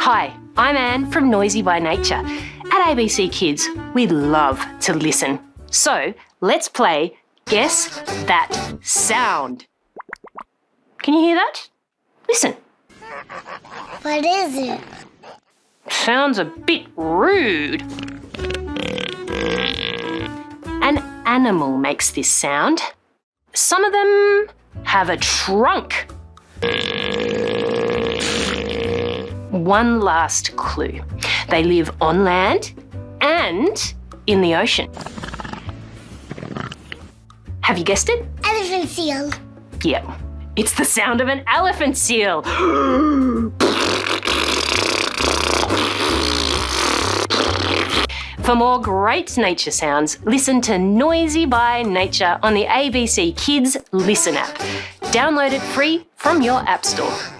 Hi, I'm Anne from Noisy by Nature. At ABC Kids, we love to listen. So let's play Guess That Sound. Can you hear that? Listen. What is it? Sounds a bit rude. An animal makes this sound. Some of them have a trunk. One last clue. They live on land and in the ocean. Have you guessed it? Elephant seal. Yep. It's the sound of an elephant seal. For more great nature sounds, listen to Noisy by Nature on the ABC Kids Listen app. Download it free from your app store.